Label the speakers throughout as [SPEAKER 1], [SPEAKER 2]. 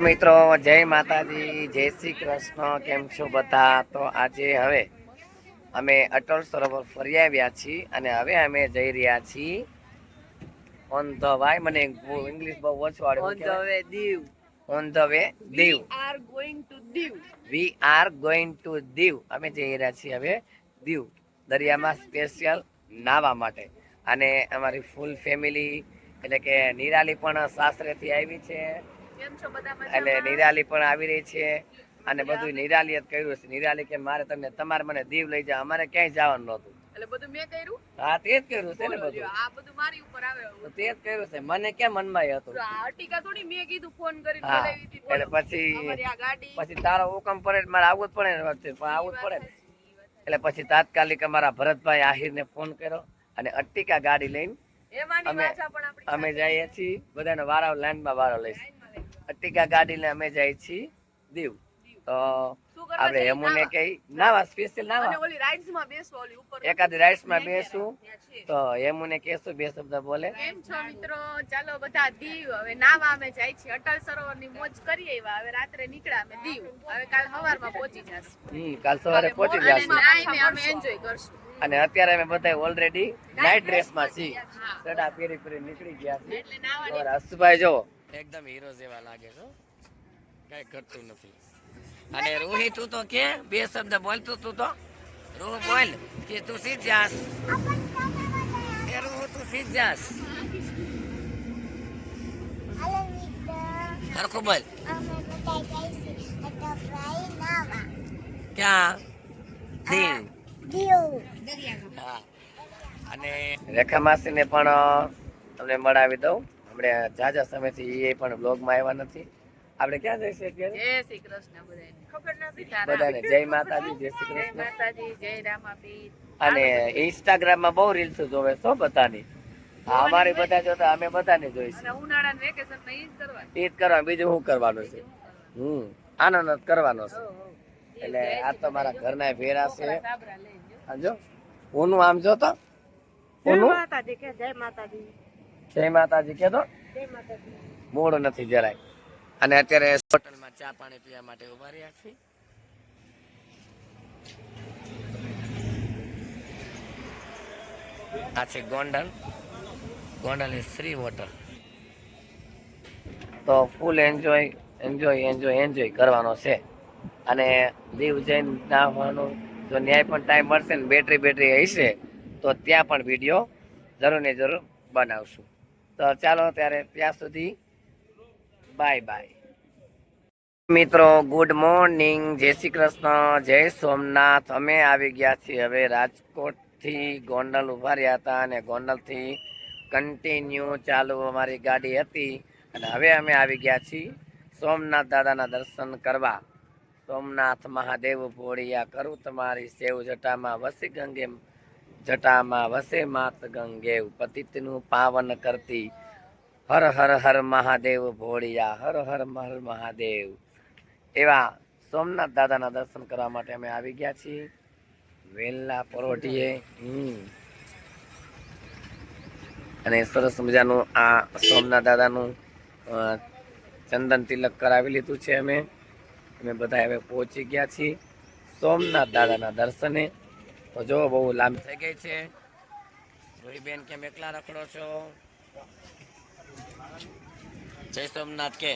[SPEAKER 1] મિત્રો જય માતાજી, જય શ્રી કૃષ્ણ. કેમ છો બધા? તો આજે હવે અમે અટલ સરોવર ફરી આવ્યા છીએ અને હવે અમે જઈ રહ્યા છીએ ઓન ધ વાય. મને ઇંગ્લિશ બહુ ઓછું આવડે. On the way Diu. On the way Diu. We are going to Diu. અમે જઈ રહ્યા છીએ હવે દીવ દરિયામાં સ્પેશિયલ નાવા માટે. અને અમારી ફૂલ ફેમિલી એટલે કે નિરાલી પણ સાસરેથી આવી છે, એટલે નિરાલી પણ આવી રહી છે અને બધું નિરાલી જ કર્યું છે. નિરાલી કે મારે તમારે મને દીવ લઈ જાવ, અમારે ક્યાંય જવાનું નહોતું. એટલે બધું મેં કર્યું. હા, તે જ કર્યું છે ને બધું. આ બધું મારી ઉપર આવે. તો તે જ કર્યું છે. મને ક્યાં મનમાં હતું. અટિકા થોડી મેં કીધું ફોન કરીને બોલાવી હતી. એટલે પછી તારો હુકમ પડે મારે આવવું જ પડે ને, પણ આવવું જ પડે ને. એટલે પછી તાત્કાલિક અમારા ભરતભાઈ આહિરને ફોન કર્યો અને અટ્ટિકા ગાડી લઈને અમે જઈએ છીએ. બધાને વારો લાઈનમાં વારો લઈશ. અટ્ટિકા ગાડી લઈને અમે જઈએ છીએ દીવ. તો આપણે યમુને કઈ નાવા સ્પેશિયલ નાવા ઓલી રાઇડ્સ માં બેસવું, ઓલી ઉપર એકાદ રાઇડ્સ માં બેસવું. તો યમુને કહેશું બે શબ્દ બોલે. કેમ છો મિત્રો? ચાલો બધા દીવ હવે નાવા અમે જાય છીએ. અટલ સરોવર ની મોજ કરીએ. હવે રાત્રે નીકળ્યા અમે દીવ. હવે કાલ સવારમાં પહોંચી જશું. કાલ સવારે પહોંચી જશું અમે એન્જોય કરશું. અને અત્યારે અમે બધા ઓલરેડી નાઇટ ડ્રેસ માં છીએ. સડા પહેરી નીકળી ગયા છે. એટલે હસુભાઈ જો એકદમ હીરો જેવા લાગે છે, કઈ ઘટતું નથી. અને રૂહી તું તો કે બે શબ્દ બોલતું તું તો રૂહ બોલ કે તું સીધ જાસ. એ રૂહ તું સીધ જાસ. હરખું બોલ. ક્યાં? દીવ. હા. અને રેખા માસીને પણ તમને મળાવી દઉં. આપણે જાજા સમયથી એ પણ બ્લોગમાં આવ્યા નથી. આપણે ક્યાં જઈશું અત્યારે? જય શ્રી કૃષ્ણ બધાને. ખબર નથી બધાને. જય માતાજી, જય શ્રી કૃષ્ણ. જય માતાજી, જય રામાપીર. અને ઇન્સ્ટાગ્રામમાં બહુ રીલ્સ જોવે છો બધાની. અમારી બધા જોતા અમે બધાને જોઈશું. અને ઉનાળાના વેકેશનમાં ઈ જ કરવાનું. ઈ જ કરવાનું, બીજું શું કરવાનું છે? આનંદ જ કરવાનો છે. એટલે આ તો મારા ઘરના ભેરા છે. આજો ઓનું આમ જો તો જય માતાજી કે જય માતાજી. જય માતાજી કે તો જય માતાજી. મોડ નથી જરાય. અને અત્યારે હોટલમાં ચા પાણી પીવા માટે ઉભા રહ્યા છીએ. આ છે ગોંડલ. ગોંડલ એ શ્રી હોટલ. તો ફૂલ એન્જોય કરવાનો છે. અને દીવ જઈને નાહવાનું જો ન્યાય પણ ટાઈમ મળશે ને બેટરી હશે તો ત્યાં પણ વિડીયો જરૂર ને જરૂર બનાવશું. તો ચાલો ત્યારે ત્યાં સુધી બાય બાય. મિત્રો ગુડ મોર્નિંગ, જય શ્રી કૃષ્ણ, જય સોમનાથ. અમે આવી ગયા છીએ હવે રાજકોટ થી. ગોંડલ ઉભા રહ્યા હતા અને ગોંડલ થી કન્ટિન્યુ ચાલુ અમારી ગાડી હતી. અને હવે અમે આવી ગયા છીએ સોમનાથ દાદાના દર્શન કરવા. સોમનાથ મહાદેવ ભોળિયા કરું તમારી સેવ. જટામાં વસી ગંગે, જટામાં વસે માત ગંગે. પતિતનું પાવન કરતી હર હર હર મહાદેવ ભોળિયા. હર હર હર મહાદેવ. એવા સોમનાથ દાદાના દર્શન કરવા માટે અમે આવી ગયા છીએ વેલા પરોઢીએ. અને સરસ મજાનું આ સોમનાથ દાદાનું ચંદન તિલક કરાવી લીધું છે. અમે બધા હવે પહોંચી ગયા છીએ સોમનાથ દાદાના દર્શને. તો જો બહુ લાંબી થઈ ગઈ છે. રોહીબેન કેમ એકલા રખડો છો? જય સોમનાથ કે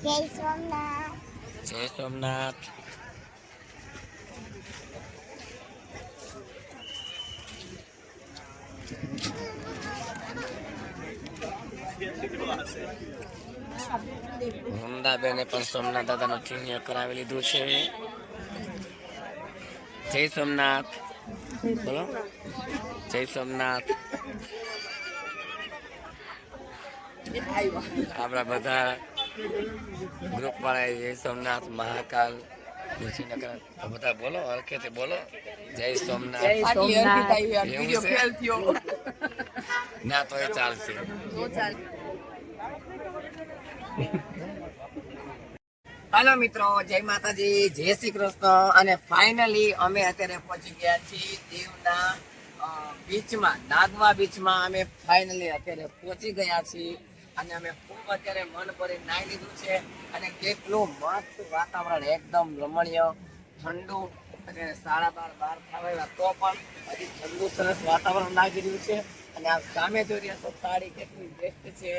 [SPEAKER 1] જય સોમનાથ. જય સોમનાથ. વૃંદાબેને પણ સોમનાથ દાદાનું ચિહ્ન કરાવી લીધું છે. જય સોમનાથ બોલો. જય સોમનાથ. આપણા બધા ગ્રુપ વાળા જય સોમનાથ, મહાકાલ, બધા બોલો હરખેથી બોલો જય સોમનાથ. ના તો એ ચાલશે. હાલો મિત્રો, જય માતાજી, જય શ્રી કૃષ્ણ. અને ફાઇનલી અમે અત્યારે પહોંચી ગયા છીએ દીવના બીચમાં, નાગવા બીચમાં. અમે ફાઇનલી અત્યારે પહોંચી ગયા છીએ અને અમે ખૂબ અત્યારે મન ભરી નાઈ લીધું છે અને કેટલું મસ્ત વાતાવરણ એકદમ રમણીય ઠંડુ અને 12:30 થવા તો પણ હજી ઠંડુ સરસ વાતાવરણ લાગી રહ્યું છે અને આ સામે જોઈ રહ્યા છો તાળી કેટલી બેસ્ટ છે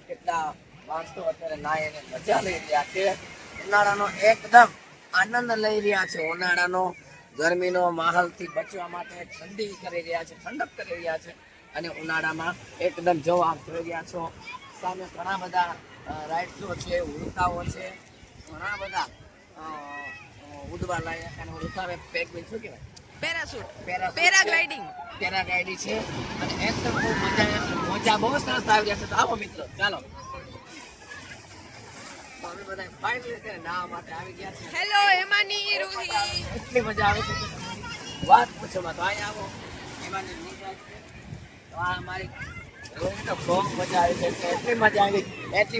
[SPEAKER 1] કેટલા માણસો અત્યારે નાઈ અને મજા લઈ રહ્યા છે ઉનાળાનો એકદમ આનંદ લઈ રહ્યા છે ઉનાળાનો ગરમીનો માહોલથી બચવા માટે ઠંડી કરી રહ્યા છે ઠંડક કરી રહ્યા છે અને ઉનાળામાં એકદમ જો આપ જોઈ રહ્યા છો સામે ઘણા બધા રાઇડ્સો છે ઉડતાઓ છે ઘણા બધા ઉડવા લાયક અને ઉડતાવે પેગવિન શું કહેવાય પેરાગ્લાઇડિંગ છે અને એકદમ બહુ મજા આવે છે મોજા બહુ સરસ આવી રહ્યા છે તો આવો મિત્રો ચાલો અમે બધા ફાઇનલી છે નાવા માટે આવી ગયા છે
[SPEAKER 2] હેલો હેમાની રૂહી
[SPEAKER 1] એટલી મજા આવે છે વાત પૂછો માં તો અહીંયા આવો હેમાની રૂહી છે તો આ અમારી રોહિણી તો બહુ મજા આવી છે એટલી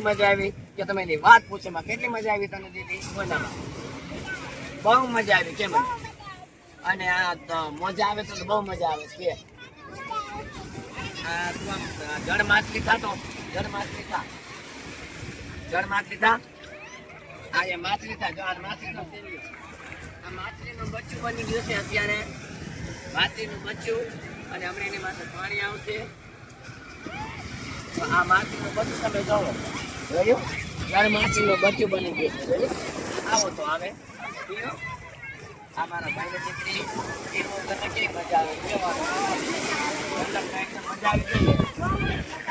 [SPEAKER 1] મજા આવી કે તમે એની વાત પૂછો માં કેટલી મજા આવી તને દીદી બોલામાં બહુ મજા આવી કેમ અને આ મજા આવે તો બહુ મજા આવે છે આ તું આમ જળ માછલી થા આ એ માછલી થા જો આ માછલીનો આ માછલીનું બચ્ચું બની ગયું છે અત્યારે માછલીનું બચ્ચું અને હમણાં એની માથે પાણી આવશે તો આ માછલીનું બચ્ચું તમે જોવો જોયું જળ માછલીનું બચ્ચું બની ગયું છે જોયું આવો તો આવે આ મારા ભાઈને દીકરી એનું તને કેવી મજા આવે મજા આવી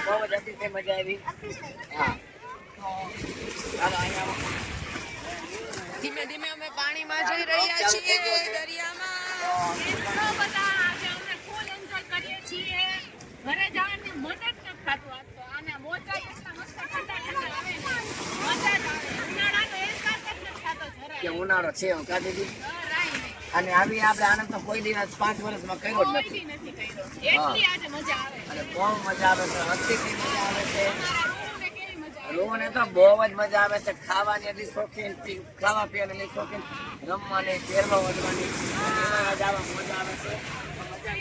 [SPEAKER 1] બહુ જ અતિશય મજા આવી હા તો ચાલો અહીંયા
[SPEAKER 2] ધીમે ધીમે અમે પાણીમાં જઈ રહ્યા છીએ દરિયામાં
[SPEAKER 3] ઘણો બધા આજે અમે ફૂલ એન્જોય કરીએ છીએ ઘરે જવાની મન જ નથી થતું આજ તો અને મોજા એટલા મસ્ત ઠંડા ઠંડા આવે ને મજા જ આવે ઉનાળાનો અહેસાસ જ નથી થતો
[SPEAKER 1] કે
[SPEAKER 3] જરાય
[SPEAKER 1] ઉનાળો છે હું કા દીદી
[SPEAKER 3] રાઈ નહીં
[SPEAKER 1] અને આવી આપણે આનંદ તો કોઈ દિવસ 5 વર્ષમાં કર્યો જ
[SPEAKER 3] કોઈ
[SPEAKER 1] નથી
[SPEAKER 3] દી નથી કર્યો એટલી આજે મજા આવે
[SPEAKER 1] અને બહુ મજા આવે છે હસ્તીથી મજા આવે છે
[SPEAKER 3] તમારા રૂને કેવી મજા આવે
[SPEAKER 1] રોને તો બહુ જ મજા આવે છે ખાવાની એટલી શોખીન ખાવા પીવાની એટલી શોખીન રમવાની શેરમાં વધવાની મજા આવે છે મજા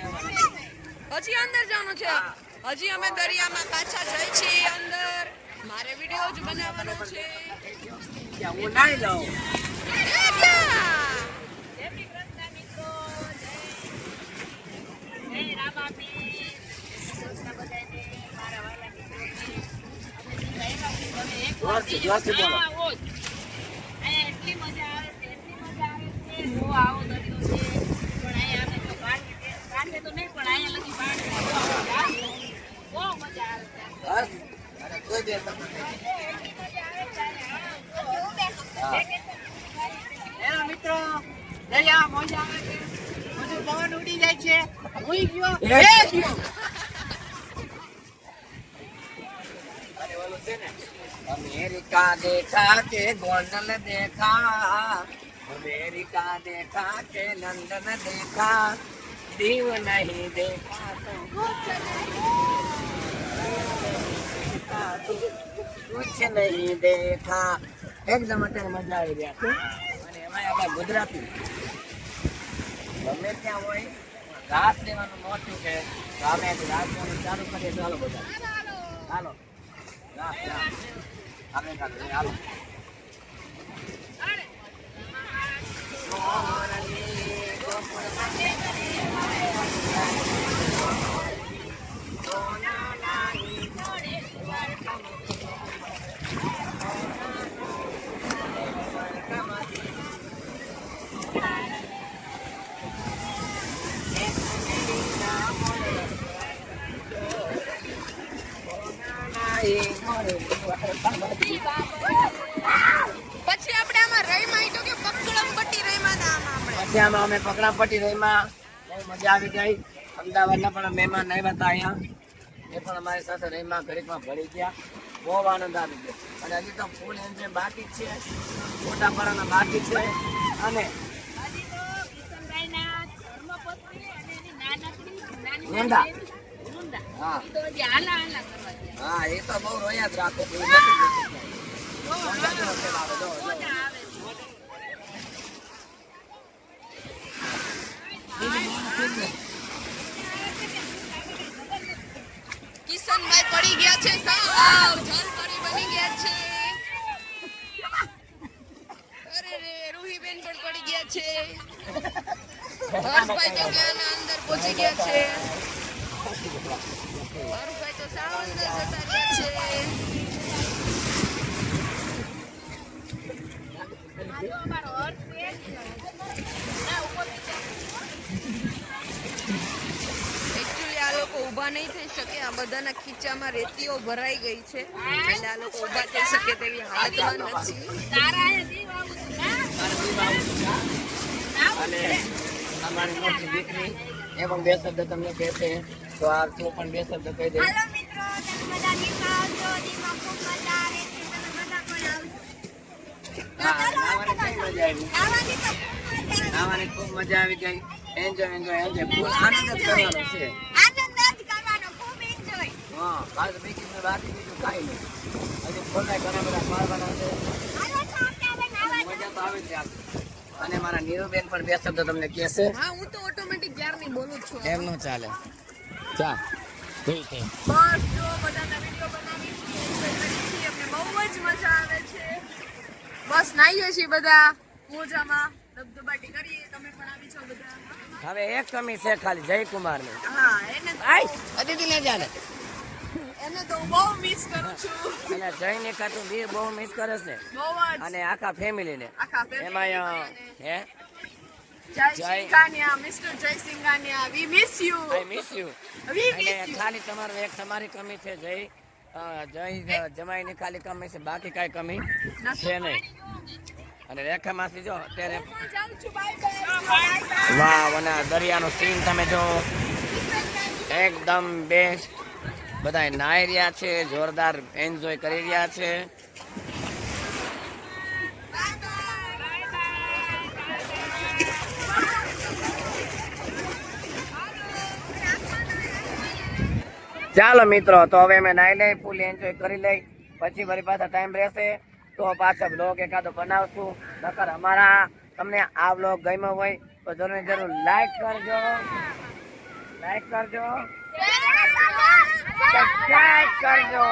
[SPEAKER 2] હજી અંદર જવાનું છે હજી અમે દરિયામાં પાછા જઈ છીએ અંદર મારે વિડિયો જ બનાવવાનો છે
[SPEAKER 1] આવે હું નાઈ લઉં
[SPEAKER 3] જય શ્રી કૃષ્ણ મિત્રો જય રામાપી કૃષ્ણ બધાને મારા વાલા મિત્રો
[SPEAKER 1] જોરથી બોલો.
[SPEAKER 3] અહીંયા એટલી મજા આવે છે જો આવો દરિયો છે પણ અહીંયા અમે તો કાંઠે તો નહીં પણ અહીંયા લગી પાણી બહુ મજા આવે છે
[SPEAKER 1] બસ અને કોઈ દે તમને
[SPEAKER 3] એના મિત્રો દરિયા મજા આવે છે બધું પવન ઉડી જાય છે ઉઈ ગયો
[SPEAKER 1] અરે ઓલું છે ને અમેરિકા દેખા કે ગોંડલ દેખા અમેરિકા દેખા કે લંડન દેખા દીવ નહીં દેખા તો कुछ नहीं देखा એકદમ અત્યારે મજા આવી રહ્યા છે અને એમાં આપણા ગુજરાતી ગમે ત્યાં હોય ઘાસ દેવાનું મોટું છે તો અમે ઘાસ દેવાનું ચાલુ કરીએ ચાલો બધા હાલો ઘાસ આપણે હાલો
[SPEAKER 2] પછી આપણે આમાં રહીમાં ઈ તો કે પકડમપટ્ટી રહીમાં ના આમાં આપણે
[SPEAKER 1] પછી આમાં અમે પકડાપટ્ટી રહીમાં બહુ મજા આવી ગઈ અમદાવાદના પણ મહેમાન આવ્યા હતા અહીંયા એ પણ અમારી સાથે રહીમાં ઘડીકમાં ભળી ગયા બહુ આનંદ આવી ગયો અને હજી તો ફૂલ એન્જોય બાકી છે ફોટા પાડવાના બાકી છે અને
[SPEAKER 3] હજી તો કિશનભાઈના ધર્મપત્ની અને એની નાનકડી
[SPEAKER 1] વૃંદા.
[SPEAKER 3] વૃંદા.
[SPEAKER 1] હા.
[SPEAKER 3] ઈ તો હજી હાલા હાલા કરવા ગયા.
[SPEAKER 1] હા એ તો બહુ રોયા જ રાખે છે એ નથી જોતી.
[SPEAKER 3] બહુ
[SPEAKER 1] વૃંદા જેવો ફેલ આવે, જો, જો.
[SPEAKER 3] મજા આવે છે.
[SPEAKER 2] કિશનભાઈ પડી ગયા છે સાવ જલપરી બની ગયા ગયા છે. હર્ષભાઈ તો ક્યાંના અંદર પહોંચી ગયા છે. હર્ષભાઈ તો સાવ અંદર જતા રહ્યા છે.
[SPEAKER 3] અમારો અર્થ છે ના ઉપર
[SPEAKER 2] એકચ્યુઅલી આ લોકો ઊભા નહીં થઈ શકે. આ બધાના ખીચામાં રેતીઓ ભરાઈ ગઈ છે એટલે આ લોકો ઊભા થઈ શકે તેવી હાલતમાં નથી.
[SPEAKER 3] તારા એ દીવ આવું છું ના
[SPEAKER 1] અને અમારી મોટી દીકરી એ પણ બે શબ્દ તમને કહેશે તો આ તું પણ બે શબ્દ કહી દે.
[SPEAKER 3] હાલો મિત્રો તમે બધા નીકળો આવજો દીમાં ખૂબ મજા આવે છે તમે બધા પણ આવજો
[SPEAKER 1] હા, નાહવાની કેવી મજા આવી?
[SPEAKER 3] આવવાની તો ખૂબ મજા આવે
[SPEAKER 1] નાહવાની ખૂબ મજા આવી ગઈ. એન્જોય એન્જોય એન્જોય ફૂલ આનંદ જ કરવાનો છે.
[SPEAKER 3] આનંદ જ કરવાનો ખૂબ એન્જોય
[SPEAKER 1] હા, કાલ તો બીજી બાકી બીજું કાંઈ નહીં. હજી ખોટા ઘણા બધા મારવાના છે.
[SPEAKER 3] હાલો તો આપણે નાવા
[SPEAKER 1] મજા તો આવે જ છે. અને મારા નીરુબેન પણ બે શબ્દ તમને કહેશે.
[SPEAKER 2] હા, હું તો ઓટોમેટિક ક્યારની બોલું છું.
[SPEAKER 1] એમ નો ચાલે. ચા ઠીક છે.
[SPEAKER 2] બસ જો બધાના વિડીયો બનાવી છીએ, અમને બહુ જ મજા આવે છે. બસ નાહીએ છીએ બધા મોજામાં, ધબધબાટી કરીએ. તમે પણ આવી છો બધા.
[SPEAKER 1] હવે એક કમી છે ખાલી જયકુમારની.
[SPEAKER 2] હા, એને
[SPEAKER 1] આય અતિથિ ને જાને.
[SPEAKER 2] એને તો હું બહુ મિસ કરું છું.
[SPEAKER 1] અને જયને ખાતું વીર બહુ મિસ કરે છે.
[SPEAKER 2] બહુ જ
[SPEAKER 1] અને આખા ફેમિલીને.
[SPEAKER 2] આખા family
[SPEAKER 1] એમાં
[SPEAKER 2] ને.
[SPEAKER 1] હે
[SPEAKER 2] જય
[SPEAKER 1] જય.
[SPEAKER 2] સિંઘાનિયા, મિસ્ટર જય Singhania, we miss you.
[SPEAKER 1] I miss you.
[SPEAKER 2] We
[SPEAKER 1] અને
[SPEAKER 2] miss you.
[SPEAKER 1] ખાલી તમારું એક તમારી કમી છે જય જય જમાઈની ખાલી કમી છે બાકી કાંઈ કમી છે નહીં. અને રેખા માસી જો અત્યારે
[SPEAKER 2] હું જાઉં છું. Bye bye.
[SPEAKER 1] વાવ અને આ દરિયાનો સીન તમે જો એકદમ બેસ્ટ. બધા નાહી રહ્યા છે, જોરદાર એન્જોય કરી રહ્યા છે. ચાલો મિત્રો, તો હવે અમે નાહી લઈ, ફૂલ એન્જોય કરી લઈ, પછી વળી પાછા ટાઈમ રહેશે તો પાછા બ્લોગ એકાદો બનાવશું. નકર અમારા તમને આ બ્લોગ ગમ્યો હોય તો જરૂર ને જરૂર લાઈક કરજો, સબસ્ક્રાઇબ કરજો.